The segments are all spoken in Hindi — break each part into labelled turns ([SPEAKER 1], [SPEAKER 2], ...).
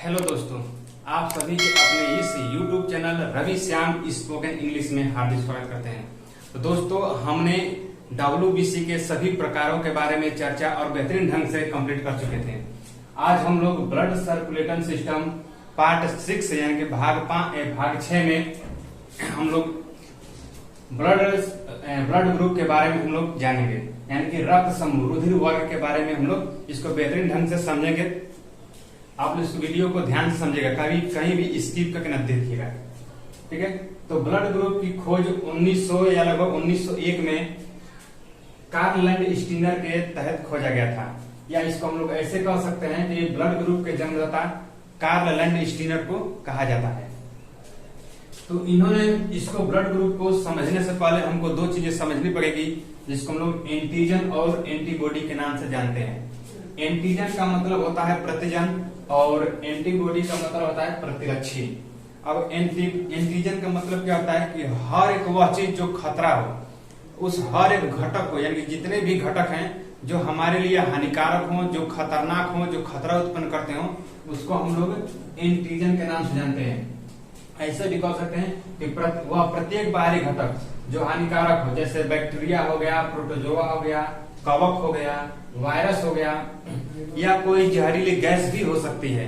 [SPEAKER 1] हेलो दोस्तों, आप सभी के अपने इस YouTube channel Ravi Shyam spoken English में हार्दिक स्वागत करते हैं। तो दोस्तों, हमने WBC के सभी प्रकारों के बारे में चर्चा और बेहतरीन ढंग से कंप्लीट कर चुके थे। आज हम लोग ब्लड सर्कुलेशन सिस्टम पार्ट 6 यानी कि भाग 6 में हम लोग ब्लड ग्रुप के बारे में हम लोग जानेंगे, यानी कि रक्त समूह रुधिर वर्ग के बारे में हम लोग इसको बेहतरीन ढंग से समझेंगे। आप इस वीडियो को ध्यान से समझेगा, कहीं भी स्किप करके न देखिएगा, ठीक है। तो ब्लड ग्रुप की खोज 1900 या लगभग 1901 में कार्ल लैंडस्टीनर के तहत खोजा गया था, या इसको हम लोग ऐसे कह सकते हैं कि ब्लड ग्रुप के जन्मदाता कार्ल लैंडस्टीनर को कहा जाता है। तो इन्होंने इसको ब्लड ग्रुप को समझने से पहले हमको दो चीजें समझनी पड़ेगी, जिसको हम लोग एंटीजन और एंटीबॉडी के नाम से जानते हैं। एंटीजन का मतलब होता है प्रतिजन और एंटीबॉडी का मतलब होता है प्रतिरक्षी। अब एंटीजन का मतलब क्या होता है कि हर एक वह चीज जो खतरा हो, उस हर एक घटक को, यानी कि जितने भी घटक हैं जो हमारे लिए हानिकारक हो, जो खतरनाक हो, जो खतरा उत्पन्न करते हो, उसको हम लोग एंटीजन के नाम से जानते हैं। ऐसे भी कह सकते हैं कि वह प्रत्येक बाहरी घटक जो हानिकारक हो, जैसे बैक्टीरिया हो गया, प्रोटोजोआ हो गया, कवक हो गया, वायरस हो गया, या कोई जहरीली गैस भी हो सकती है,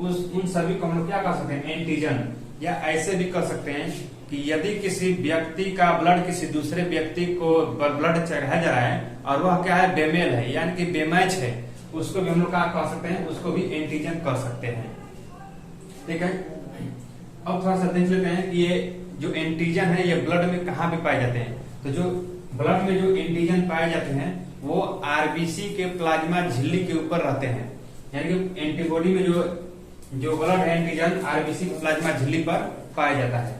[SPEAKER 1] उन सभी को हम लोग क्या कह सकते हैं, एंटीजन। या ऐसे भी कह सकते हैं कि यदि किसी व्यक्ति का ब्लड किसी दूसरे व्यक्ति को ब्लड चढ़ाया जा रहा है और वह क्या है, बेमेल है, यानी कि बेमैच है, उसको भी हम लोग क्या कह सकते हैं, उसको भी एंटीजन कह सकते हैं, ठीक है। अब थोड़ा सा देख लेते हैं कि ये जो एंटीजन है ये ब्लड में कहाँ पे पाए जाते हैं। तो जो ब्लड में जो एंटीजन पाए जाते हैं वो आरबीसी के प्लाज्मा झिल्ली के ऊपर रहते हैं, यानी कि एंटीबॉडी में जो ब्लड है एंटीजन आरबीसी के प्लाज्मा झिल्ली पर पाया जाता है।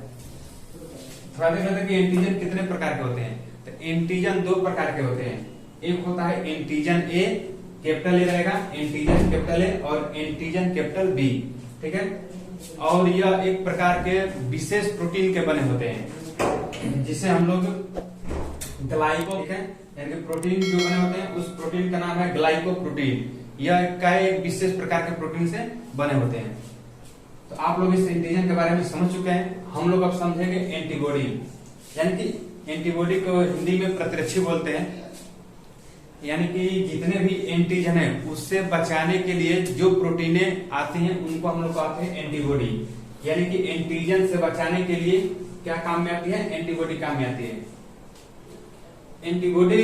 [SPEAKER 1] थोड़ा देख लेते हैं कि एंटीजन कितने प्रकार के होते हैं। तो एंटीजन दो प्रकार के होते हैं, एक होता है एंटीजन ए, कैपिटल ए रहेगा, एंटीजन कैपिटल ए, और एंटीजन कैपिटल बी, ठीक है। और यह एक प्रकार के विशेष प्रोटीन के बने होते हैं, जिसे हम लोग ग्लाइको, ठीक है, यानी कि प्रोटीन जो बने होते हैं उस प्रोटीन का नाम है ग्लाइकोप्रोटीन। यह एक विशेष प्रकार के प्रोटीन से बने होते हैं। तो आप लोग इस एंटीजन के बारे में समझ चुके हैं। हम लोग अब समझेंगे एंटीबॉडी, यानी कि एंटीबॉडी को हिंदी में प्रतिरक्षी बोलते हैं, यानी कि जितने भी एंटीजन है उससे बचाने के लिए जो प्रोटीनें आती हैं उनको हम लोग कहते हैं एंटीबॉडी। यानी कि एंटीजन से बचाने के लिए क्या काम में आती है, एंटीबॉडी काम में आती है। एंटीबॉडी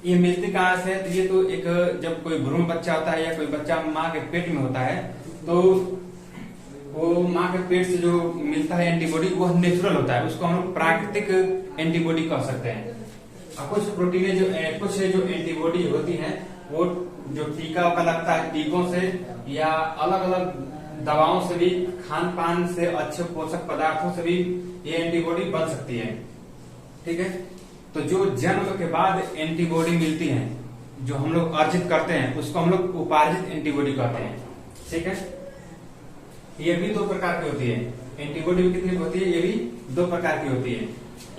[SPEAKER 1] ये मिलती कहाँ से है, तो ये तो एक जब कोई भ्रूण बच्चा होता है या कोई बच्चा माँ के पेट में होता है, तो वो माँ के पेट से जो मिलता है एंटीबॉडी वो नेचुरल होता है, उसको हम लोग प्राकृतिक एंटीबॉडी कह सकते हैं। कुछ प्रोटीनें कुछ जो एंटीबॉडी होती हैं वो जो टीका का लगता है, टीकों से या अलग अलग दवाओं से भी, खान पान से, अच्छे पोषक पदार्थों से भी ये एंटीबॉडी बन सकती है, ठीक है। तो जो जन्म के बाद एंटीबॉडी मिलती है, जो हम लोग अर्जित करते हैं, उसको हम लोग उपार्जित एंटीबॉडी कहते हैं, ठीक है। ये भी दो प्रकार की होती है। एंटीबॉडी भी कितनी होती है, ये भी दो प्रकार की होती है।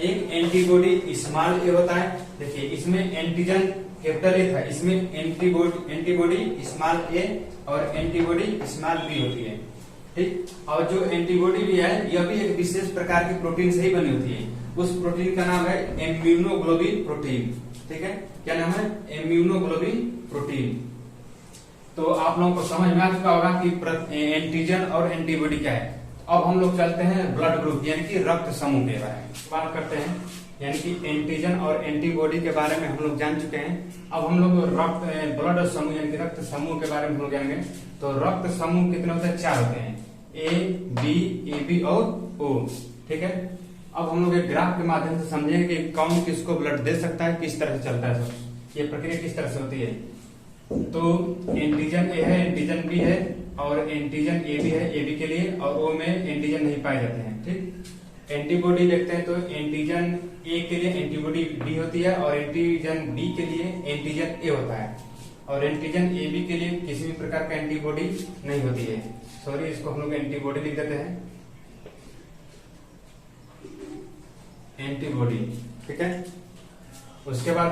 [SPEAKER 1] एक एंटीबॉडी स्मॉल ए होता है, देखिए इसमें एंटीजन कैपिटल ए था, इसमें एंटीबॉडी स्मॉल ए और एंटीबॉडी स्मॉल बी होती है, ठीक। और जो एंटीबॉडी भी है यह भी एक विशेष प्रकार की प्रोटीन से ही बनी होती है। उस प्रोटीन का नाम है इम्यूनोग्लोबिन प्रोटीन, ठीक है। क्या नाम है, इम्यूनोग्लोबिन प्रोटीन। तो आप लोगों को समझ में आ चुका होगा कि एंटीजन और एंटीबॉडी क्या है। अब हम लोग चलते हैं ब्लड ग्रुप यानी कि रक्त समूह के बारे में बात करते हैं, यानी कि एंटीजन और एंटीबॉडी के बारे में हम लोग जान चुके हैं। अब हम लोग ब्लड समूह यानी कि रक्त समूह के बारे में हम लोग जानेंगे। तो रक्त समूह कितने होते हैं, 4 होते हैं, ए बी और ओ, ठीक है। अब हम लोग एक ग्राफ के माध्यम से समझेंगे कि कौन किसको ब्लड दे सकता है, किस तरह से चलता है, ये प्रक्रिया किस तरह से होती है। तो एंटीजन ए है, एंटीजन बी है और एंटीजन ए भी है, ए बी के लिए, और ओ में एंटीजन नहीं पाए जाते हैं, ठीक। एंटीबॉडी देखते हैं तो एंटीजन ए के लिए एंटीबॉडी बी होती है और एंटीजन बी के लिए एंटीजन ए होता है, और एंटीजन ए बी के लिए किसी भी प्रकार का एंटीबॉडी नहीं होती है। सॉरी, इसको हम लोग एंटीबॉडी लिख देते हैं, एंटीबॉडी, ठीक है। उसके बाद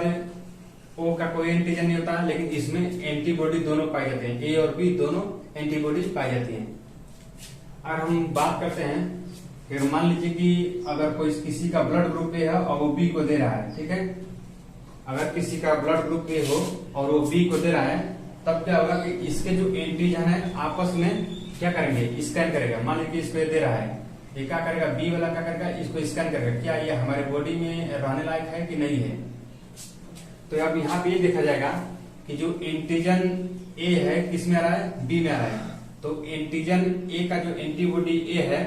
[SPEAKER 1] ओ का कोई एंटीजन नहीं होता, लेकिन इसमें एंटीबॉडी दोनों पाई जाते हैं, ए और बी दोनों एंटीबॉडी पाई जाती हैं, अगर हम बात करते हैं, फिर मान लीजिए कि अगर कोई किसी का ब्लड ग्रुप ए है और वो बी को दे रहा है, ठीक है, अगर किसी का ब्लड ग्रुप ए हो और वो बी को दे रहा है, तब क्या होगा कि इसके जो एंटीजन है आपस में क्या करेंगे, स्कैन करेगा। मान लीजिए इसको दे रहा है, ये क्या करेगा, बी वाला क्या करेगा, इसको स्कैन करेगा, क्या ये हमारे बॉडी में रहने लायक है कि नहीं है। तो अब यहाँ पे ये देखा जाएगा कि जो एंटीजन ए है किस में आ रहा है, बी में आ रहा है। तो एंटीजन ए का जो एंटीबॉडी ए है,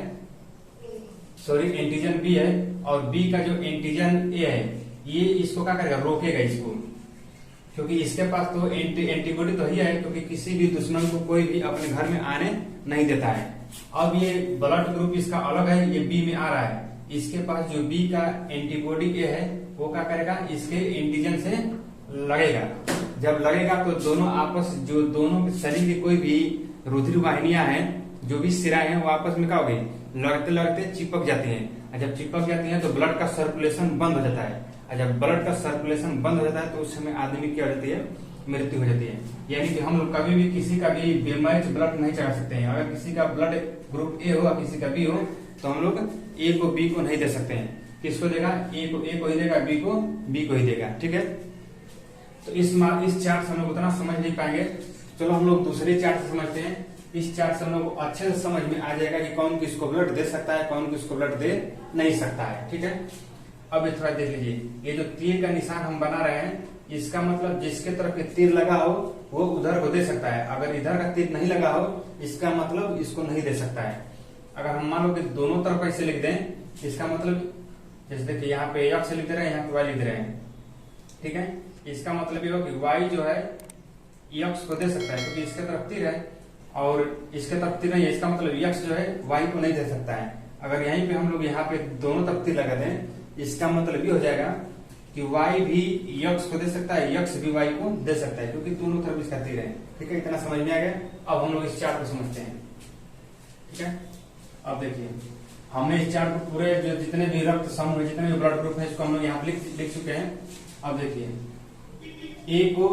[SPEAKER 1] सॉरी एंटीजन बी है, और बी का जो एंटीजन ए है, ये इसको क्या करेगा, रोकेगा इसको, क्योंकि इसके पास तो एंटीबॉडी तो ही है, क्योंकि किसी भी दुश्मन को कोई भी अपने घर में आने नहीं देता है। अब ये ब्लड ग्रुप इसका अलग है, ये बी में आ रहा है, इसके पास जो बी का एंटीबॉडी ए है वो क्या करेगा, इसके एंटीजन से लगेगा। जब लगेगा तो दोनों आपस, जो दोनों शरीर की कोई भी रुधिर वाहिनियां हैं, जो भी सिराएं हैं, वो आपस में क्या हो गई, लड़ते लड़ते चिपक जाती हैं। और जब चिपक जाती हैं तो ब्लड का सर्कुलेशन बंद हो जाता है, और जब ब्लड का सर्कुलेशन बंद हो जाता है तो उस समय आदमी की हो जाती है, मृत्यु हो जाती है। यानी कि हम लोग कभी भी किसी का भी बेमैच ब्लड नहीं चढ़ा सकते हैं। अगर किसी का ब्लड ग्रुप ए हो, किसी का बी हो, तो हम लोग ए को बी को नहीं दे सकते हैं। किसको देगा, ए को ही देगा, बी को ही देगा, ठीक है। तो इस चार्ट से हम लोग उतना समझ नहीं पाएंगे, चलो हम लोग दूसरे चार्ट से समझते हैं। इस चार्ट से हम लोग अच्छे से समझ में आ जाएगा कि कौन किसको ब्लड दे सकता है, कौन किसको ब्लड दे नहीं सकता है, ठीक है। अब ये थोड़ा देख लीजिए, ये जो तीर का निशान हम बना रहे हैं, इसका मतलब जिसके तरफ तीर लगा हो वो उधर को दे सकता है। अगर इधर का तीर नहीं लगा हो, इसका मतलब इसको नहीं दे सकता है। अगर हम मान लो कि दोनों तरफ ऐसे लिख दें, इसका मतलब जैसे देखिए यहाँ पे एक्स लिख दे रहे हैं, यहाँ पे वाई लिख दे रहे हैं, ठीक है। इसका मतलब ये हो कि वाई जो है एक्स को दे सकता है, क्योंकि इसके तरफ तीर है और इसके तरफ तीर नहीं है, इसका मतलब एक्स जो है वाई को नहीं दे सकता है। अगर यहीं पे हम लोग यहाँ पे दोनों तरफ तीर लगा दें, इसका मतलब ये हो जाएगा कि y भी x को दे सकता है, x भी y को दे सकता है, क्योंकि दोनों तरफ इसका तीर है, ठीक है। इतना समझ में आ गया। अब हम लोग इस चार्ट को समझते हैं, ठीक है। अब देखिए, हमने इस चार्ट को पूरे जो जितने भी रक्त समूह है, जितने भी ब्लड ग्रुप है, इसको हम लोग यहाँ लिख चुके हैं। अब देखिए, ए को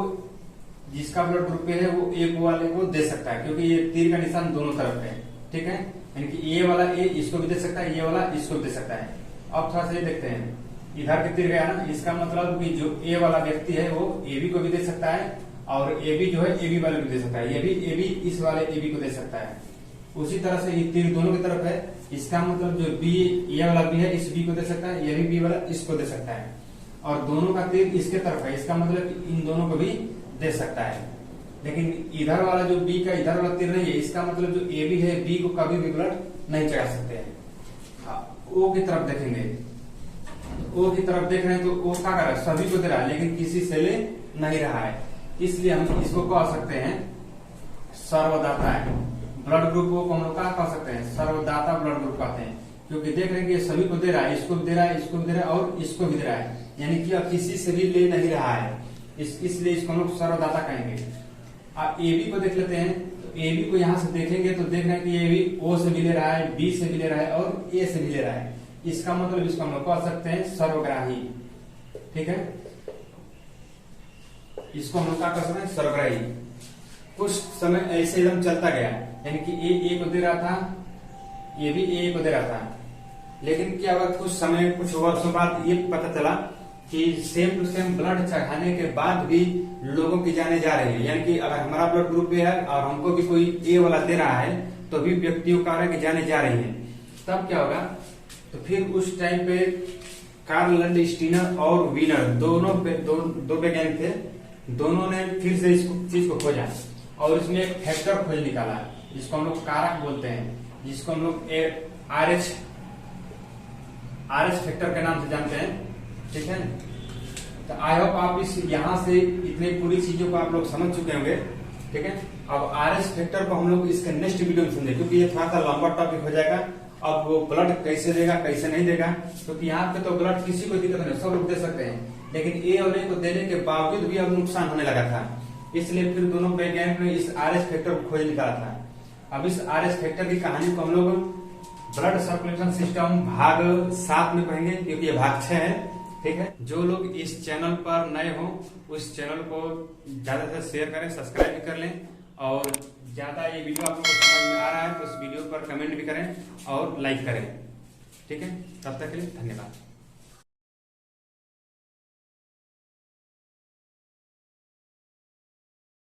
[SPEAKER 1] जिसका ब्लड ग्रुप है वो ए को वाले को दे सकता है, क्योंकि ये तीर का निशान दोनों तरफ है, ठीक है। यानी कि ये वाला ए इसको भी दे सकता है, ये वाला इसको भी दे सकता है। अब थोड़ा सा ये देखते हैं, इधर के तीर गया ना, इसका मतलब कि जो ए वाला व्यक्ति है वो ए बी को भी दे सकता है, और ए बी जो है ए बी वाले को दे सकता है, ये भी ए बी इस वाले ए बी को दे सकता है। उसी तरह से ये तीर दोनों की तरफ है, इसका मतलब जो बी ये वाला बी है इस बी को दे सकता है, ये भी बी वाला इसको दे सकता है, और दोनों का तीर इसके तरफ है, इसका मतलब इन दोनों को भी दे सकता है। लेकिन इधर वाला जो बी का इधर वाला तीर नहीं है, इसका मतलब जो ए बी है बी को कभी भी ब्लड नहीं चढ़ा सकते हैं। ओ की तरफ देखेंगे, ओ की तरफ देख रहे हैं तो ओ क्या कर रहा है, सभी को दे रहा है, लेकिन किसी से ले नहीं रहा है, इसलिए हम इसको कह सकते हैं सर्वदाता है। ब्लड ग्रुप को हम लोग क्या कह सकते हैं, सर्वदाता ब्लड ग्रुप कहते हैं, क्योंकि देख रहे हैं कि सभी को दे रहा है, इसको भी दे रहा है, इसको भी दे रहा है और इसको भी दे रहा है, यानी कि अब किसी से भी ले नहीं रहा है, इसलिए इसको हम लोग सर्वदाता कहेंगे। अब ए बी को देख लेते हैं, तो ए बी को यहाँ से देखेंगे तो देख रहे हैं कि ए बी ओ से भी ले रहा है, बी से भी ले रहा है और ए से भी ले रहा है, इसका मतलब इसको हम लोग कह सकते हैं सर्वग्राही, ठीक है। इसको हम लोग क्या कर सकते हैं, सर्वग्राही। कुछ समय ऐसे एकदम चलता गया, यानी कि ए को दे रहा था, ये भी ए को दे रहा था, लेकिन क्या हुआ, कुछ समय कुछ वर्षों बाद ये पता चला कि सेम टू सेम ब्लड चढ़ाने के बाद भी लोगों की जाने जा रही है। यानी कि अगर हमारा ब्लड ग्रुप ए है और हमको भी कोई ए वाला दे रहा है, तो भी व्यक्तियों की जाने जा रही है। तब क्या होगा, तो फिर उस टाइम पे कार्ल लैंडस्टीनर और वीनर दो वैज्ञानिक थे, दोनों ने फिर से इस चीज को खोजा और इसमें एक फैक्टर खोज निकाला, जिसको हम लोग कारक बोलते हैं, जिसको हम लोग आरएच फैक्टर के नाम से जानते हैं, ठीक है। तो आई होप आप इस यहाँ से इतनी पूरी चीजों को आप लोग समझ चुके होंगे, ठीक है। अब आरएच फैक्टर को हम लोग इसके नेक्स्ट वीडियो में समझे, क्योंकि ये थोड़ा सा लंबा टॉपिक हो जाएगा। अब वो ब्लड कैसे देगा कैसे नहीं देगा, क्योंकि यहाँ पे तो ब्लड किसी को दिक्कत नहीं, सब लोग दे सकते हैं, लेकिन ए और ए को देने के बावजूद भी अब नुकसान होने लगा था, इसलिए फिर दोनों वैज्ञानिक ने इस आरएच फैक्टर को खोज निकाला था। अब इस आरएच फैक्टर की कहानी को हम लोग ब्लड सर्कुलेशन सिस्टम भाग 7 में पढ़ेंगे, क्योंकि ये भाग 6 है, ठीक है। जो लोग इस चैनल पर नए हो उस चैनल को ज्यादा से शेयर करें, सब्सक्राइब भी कर लें और ज्यादा ये वीडियो आप लोगों को समझ में आ रहा है तो इस वीडियो पर कमेंट भी करें और लाइक करें। ठीक है, तब तक के लिए धन्यवाद।